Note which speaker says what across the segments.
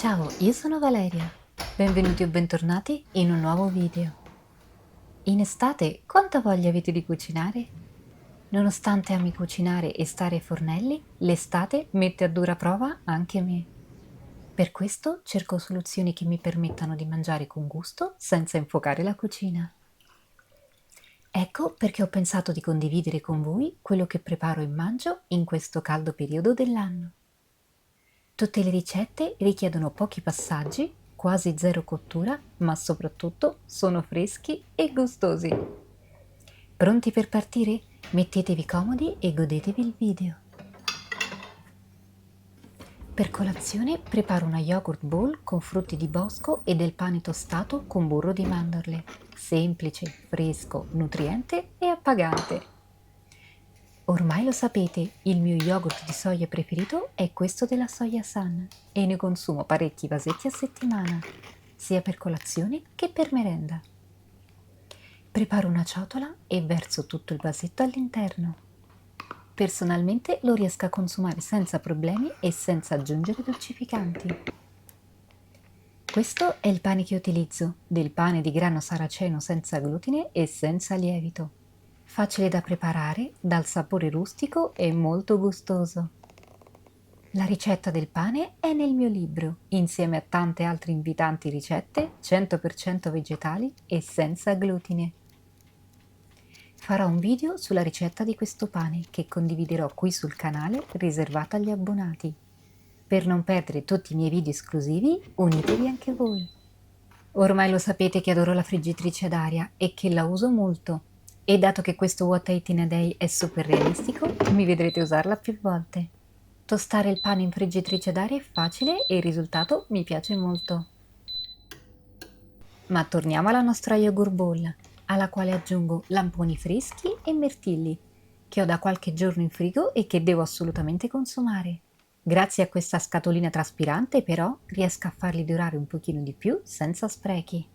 Speaker 1: Ciao, io sono Valeria. Benvenuti o bentornati in un nuovo video. In estate, quanta voglia avete di cucinare? Nonostante ami cucinare e stare ai fornelli, l'estate mette a dura prova anche me. Per questo cerco soluzioni che mi permettano di mangiare con gusto senza infuocare la cucina. Ecco perché ho pensato di condividere con voi quello che preparo e mangio in questo caldo periodo dell'anno. Tutte le ricette richiedono pochi passaggi, quasi zero cottura, ma soprattutto sono freschi e gustosi. Pronti per partire? Mettetevi comodi e godetevi il video. Per colazione preparo una yogurt bowl con frutti di bosco e del pane tostato con burro di mandorle. Semplice, fresco, nutriente e appagante. Ormai lo sapete, il mio yogurt di soia preferito è questo della Soia Sun e ne consumo parecchi vasetti a settimana, sia per colazione che per merenda. Preparo una ciotola e verso tutto il vasetto all'interno. Personalmente lo riesco a consumare senza problemi e senza aggiungere dolcificanti. Questo è il pane che utilizzo, del pane di grano saraceno senza glutine e senza lievito. Facile da preparare, dal sapore rustico e molto gustoso. La ricetta del pane è nel mio libro, insieme a tante altre invitanti ricette 100% vegetali e senza glutine. Farò un video sulla ricetta di questo pane che condividerò qui sul canale riservato agli abbonati. Per non perdere tutti i miei video esclusivi, unitevi anche voi. Ormai lo sapete che adoro la friggitrice ad aria e che la uso molto. E dato che questo What I Eat in a Day è super realistico, mi vedrete usarla più volte. Tostare il pane in friggitrice d'aria è facile e il risultato mi piace molto. Ma torniamo alla nostra yogurt bowl, alla quale aggiungo lamponi freschi e mirtilli, che ho da qualche giorno in frigo e che devo assolutamente consumare. Grazie a questa scatolina traspirante, però, riesco a farli durare un pochino di più senza sprechi.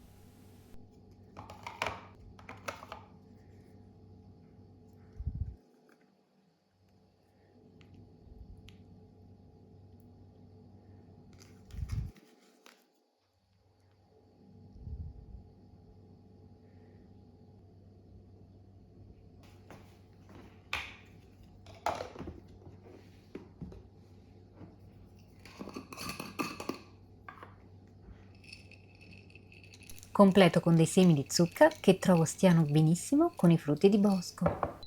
Speaker 1: Completo con dei semi di zucca che trovo stiano benissimo con i frutti di bosco.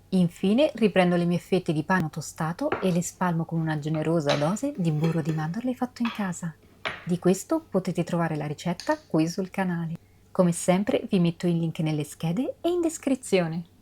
Speaker 1: Infine riprendo le mie fette di pane tostato e le spalmo con una generosa dose di burro di mandorle fatto in casa. Di questo potete trovare la ricetta qui sul canale. Come sempre vi metto il link nelle schede e in descrizione.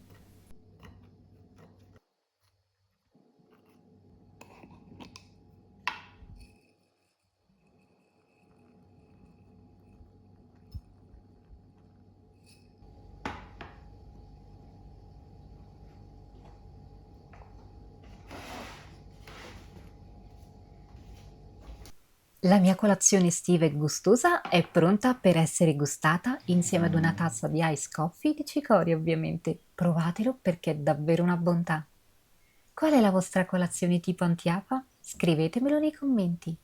Speaker 1: La mia colazione estiva e gustosa è pronta per essere gustata insieme ad una tazza di ice coffee di cicoria, ovviamente. Provatelo perché è davvero una bontà. Qual è la vostra colazione tipo antiafa? Scrivetemelo nei commenti.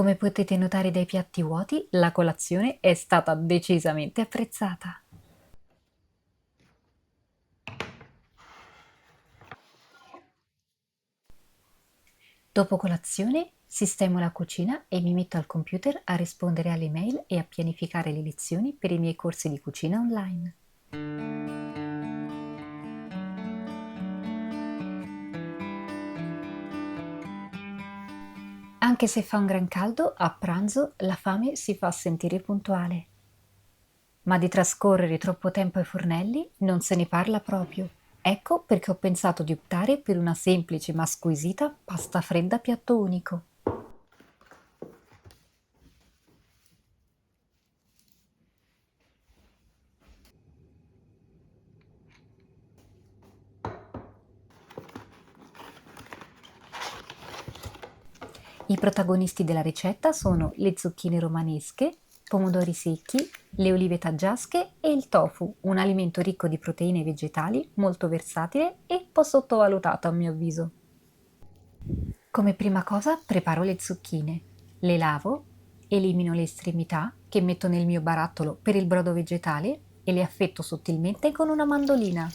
Speaker 1: Come potete notare dai piatti vuoti, la colazione è stata decisamente apprezzata. Dopo colazione, sistemo la cucina e mi metto al computer a rispondere alle mail e a pianificare le lezioni per i miei corsi di cucina online. Anche se fa un gran caldo, a pranzo la fame si fa sentire puntuale. Ma di trascorrere troppo tempo ai fornelli non se ne parla proprio. Ecco perché ho pensato di optare per una semplice ma squisita pasta fredda a piatto unico. I protagonisti della ricetta sono le zucchine romanesche, pomodori secchi, le olive taggiasche e il tofu, un alimento ricco di proteine vegetali, molto versatile e un po' sottovalutato a mio avviso. Come prima cosa preparo le zucchine, le lavo, elimino le estremità che metto nel mio barattolo per il brodo vegetale e le affetto sottilmente con una mandolina.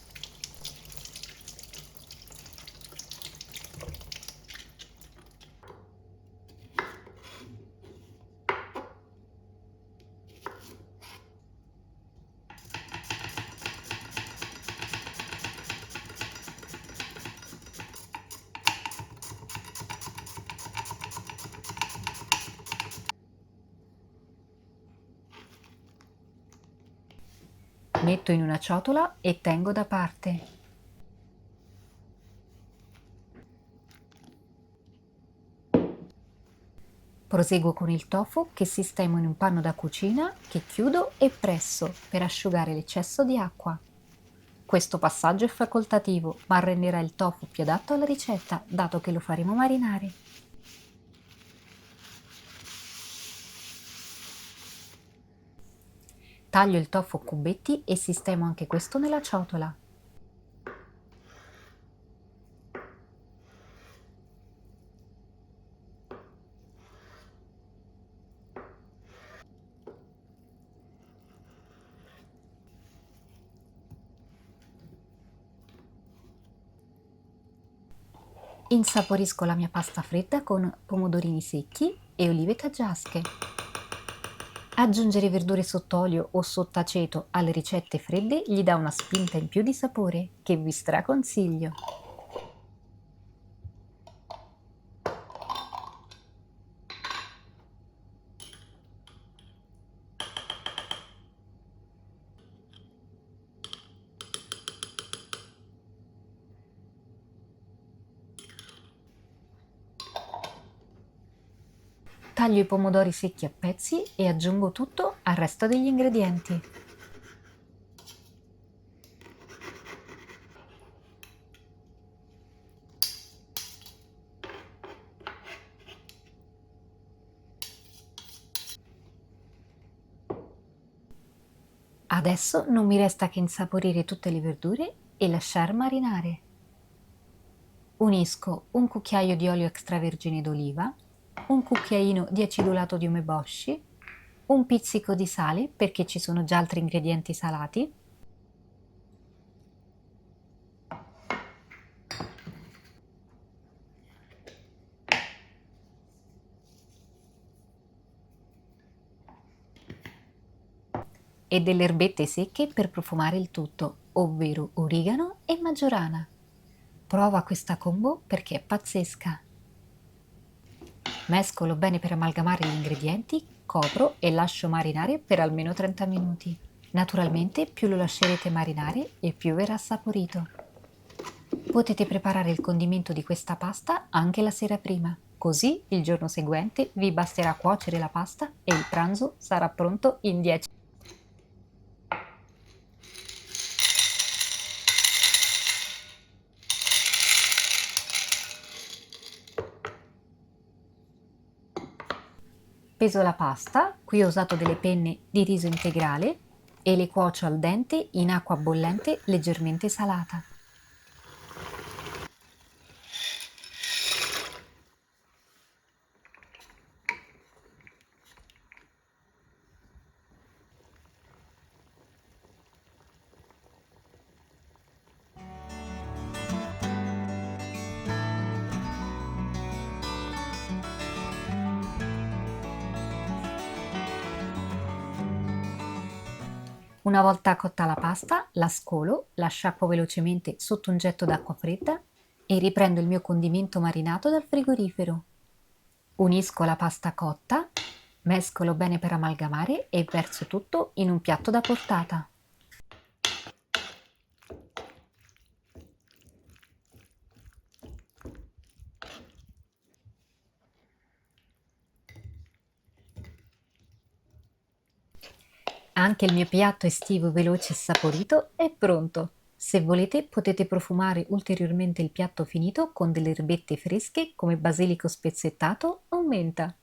Speaker 1: Metto in una ciotola e tengo da parte. Proseguo con il tofu che sistemo in un panno da cucina che chiudo e presso per asciugare l'eccesso di acqua. Questo passaggio è facoltativo, ma renderà il tofu più adatto alla ricetta, dato che lo faremo marinare. Taglio il tofu a cubetti e sistemo anche questo nella ciotola. Insaporisco la mia pasta fredda con pomodorini secchi e olive taggiasche. Aggiungere verdure sott'olio o sott'aceto alle ricette fredde gli dà una spinta in più di sapore che vi straconsiglio. Taglio i pomodori secchi a pezzi e aggiungo tutto al resto degli ingredienti. Adesso non mi resta che insaporire tutte le verdure e lasciar marinare. Unisco un cucchiaio di olio extravergine d'oliva, un cucchiaino di acidulato di umeboshi, un pizzico di sale perché ci sono già altri ingredienti salati e delle erbette secche per profumare il tutto, ovvero origano e maggiorana. Prova questa combo perché è pazzesca. Mescolo bene per amalgamare gli ingredienti, copro e lascio marinare per almeno 30 minuti. Naturalmente più lo lascerete marinare e più verrà saporito. Potete preparare il condimento di questa pasta anche la sera prima, così il giorno seguente vi basterà cuocere la pasta e il pranzo sarà pronto in 10 minuti. Peso la pasta, qui ho usato delle penne di riso integrale e le cuocio al dente in acqua bollente leggermente salata. Una volta cotta la pasta, la scolo, la sciacquo velocemente sotto un getto d'acqua fredda e riprendo il mio condimento marinato dal frigorifero. Unisco la pasta cotta, mescolo bene per amalgamare e verso tutto in un piatto da portata. Anche il mio piatto estivo veloce e saporito è pronto. Se volete potete profumare ulteriormente il piatto finito con delle erbette fresche come basilico spezzettato o menta.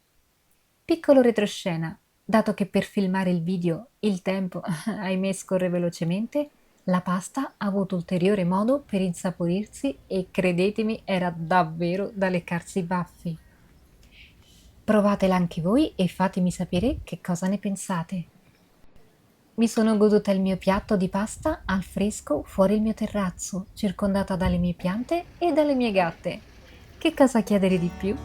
Speaker 1: Piccolo retroscena, dato che per filmare il video il tempo, ahimè, scorre velocemente, la pasta ha avuto ulteriore modo per insaporirsi e credetemi era davvero da leccarsi i baffi. Provatela anche voi e fatemi sapere che cosa ne pensate. Mi sono goduta il mio piatto di pasta al fresco fuori il mio terrazzo, circondata dalle mie piante e dalle mie gatte. Che cosa chiedere di più?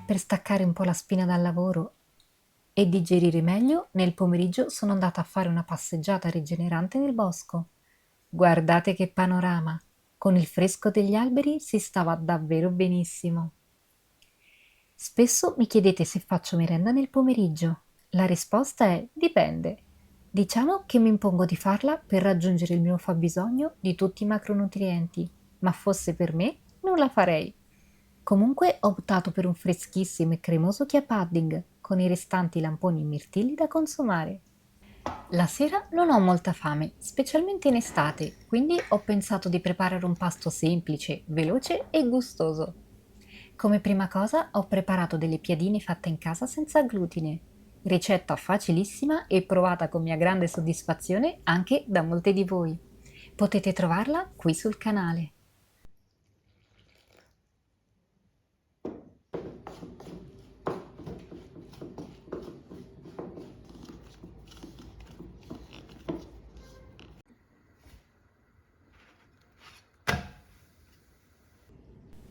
Speaker 1: Per staccare un po' la spina dal lavoro e digerire meglio, nel pomeriggio sono andata a fare una passeggiata rigenerante nel bosco. Guardate che panorama! Con il fresco degli alberi si stava davvero benissimo. Spesso mi chiedete se faccio merenda nel pomeriggio. La risposta è dipende. Diciamo che mi impongo di farla per raggiungere il mio fabbisogno di tutti i macronutrienti, ma fosse per me non la farei. Comunque ho optato per un freschissimo e cremoso chia pudding con i restanti lamponi e mirtilli da consumare. La sera non ho molta fame, specialmente in estate, quindi ho pensato di preparare un pasto semplice, veloce e gustoso. Come prima cosa ho preparato delle piadine fatte in casa senza glutine, ricetta facilissima e provata con mia grande soddisfazione anche da molte di voi. Potete trovarla qui sul canale.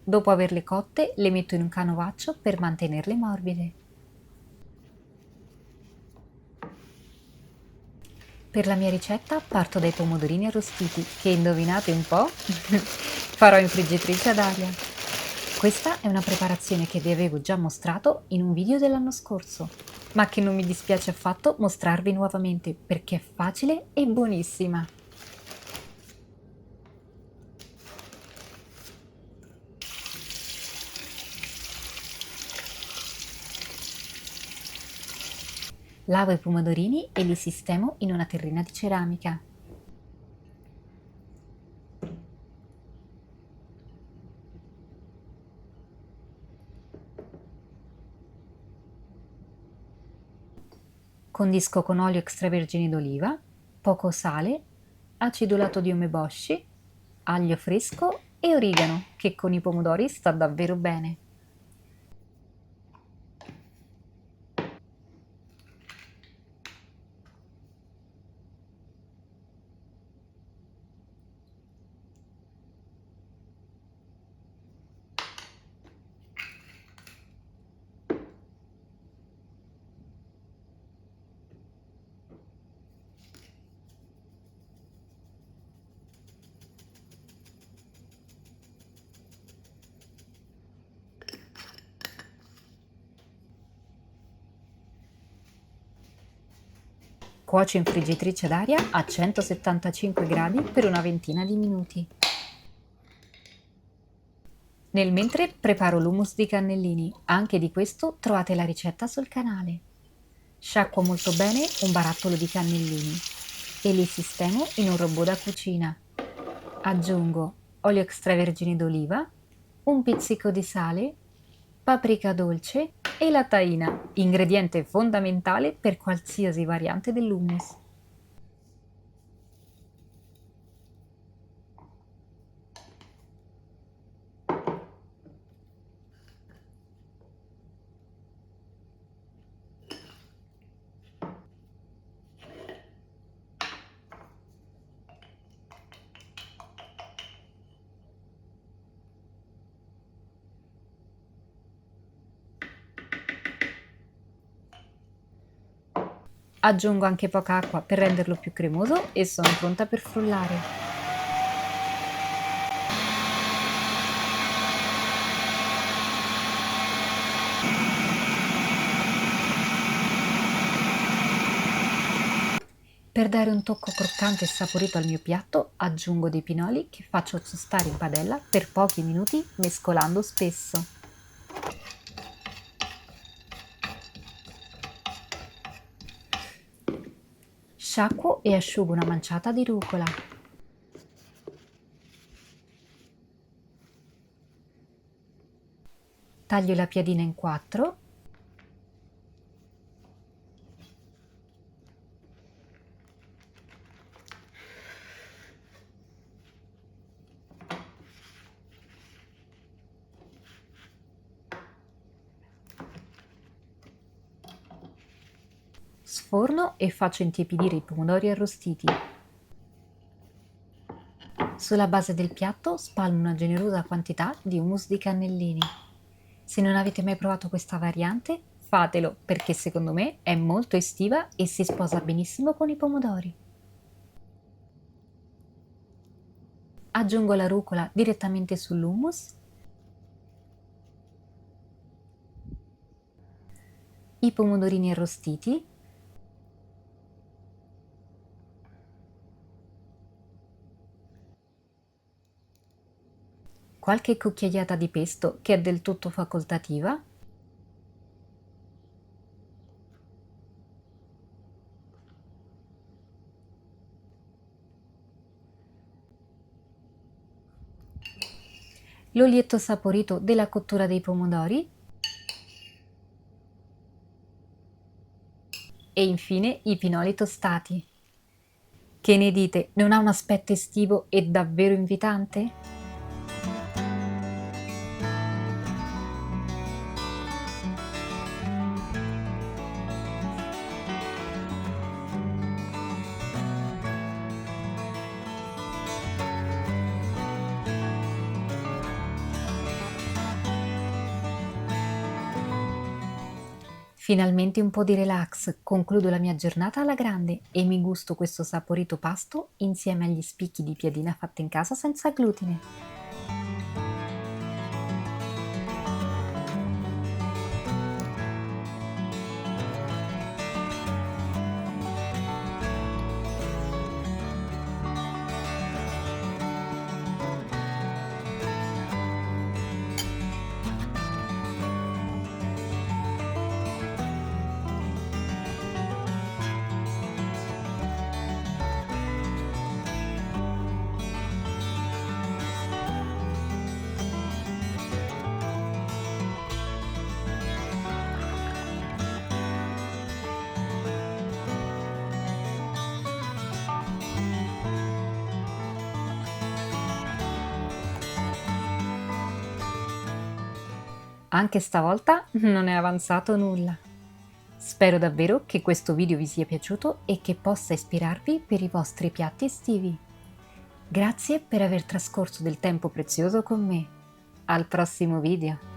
Speaker 1: Dopo averle cotte, le metto in un canovaccio per mantenerle morbide. Per la mia ricetta parto dai pomodorini arrostiti, che indovinate un po'? Farò in friggitrice ad aria. Questa è una preparazione che vi avevo già mostrato in un video dell'anno scorso, ma che non mi dispiace affatto mostrarvi nuovamente perché è facile e buonissima. Lavo i pomodorini e li sistemo in una terrina di ceramica. Condisco con olio extravergine d'oliva, poco sale, acidulato di umeboshi, aglio fresco e origano, che con i pomodori sta davvero bene. Cuocio in friggitrice ad aria a 175 gradi per una ventina di minuti. Nel mentre preparo l'hummus di cannellini, anche di questo trovate la ricetta sul canale. Sciacquo molto bene un barattolo di cannellini e li sistemo in un robot da cucina. Aggiungo olio extravergine d'oliva, un pizzico di sale, paprika dolce e la tahina, ingrediente fondamentale per qualsiasi variante dell'hummus. Aggiungo anche poca acqua per renderlo più cremoso e sono pronta per frullare. Per dare un tocco croccante e saporito al mio piatto, aggiungo dei pinoli che faccio tostare in padella per pochi minuti mescolando spesso. Sciacquo e asciugo una manciata di rucola. Taglio la piadina in 4. Sforno e faccio intiepidire i pomodori arrostiti. Sulla base del piatto spalmo una generosa quantità di hummus di cannellini. Se non avete mai provato questa variante, fatelo perché secondo me è molto estiva e si sposa benissimo con i pomodori. Aggiungo la rucola direttamente sull'hummus, i pomodorini arrostiti, qualche cucchiaiata di pesto che è del tutto facoltativa, l'olietto saporito della cottura dei pomodori e infine i pinoli tostati. Che ne dite? Non ha un aspetto estivo e davvero invitante? Finalmente un po' di relax, concludo la mia giornata alla grande e mi gusto questo saporito pasto insieme agli spicchi di piadina fatta in casa senza glutine. Anche stavolta non è avanzato nulla. Spero davvero che questo video vi sia piaciuto e che possa ispirarvi per i vostri piatti estivi. Grazie per aver trascorso del tempo prezioso con me. Al prossimo video!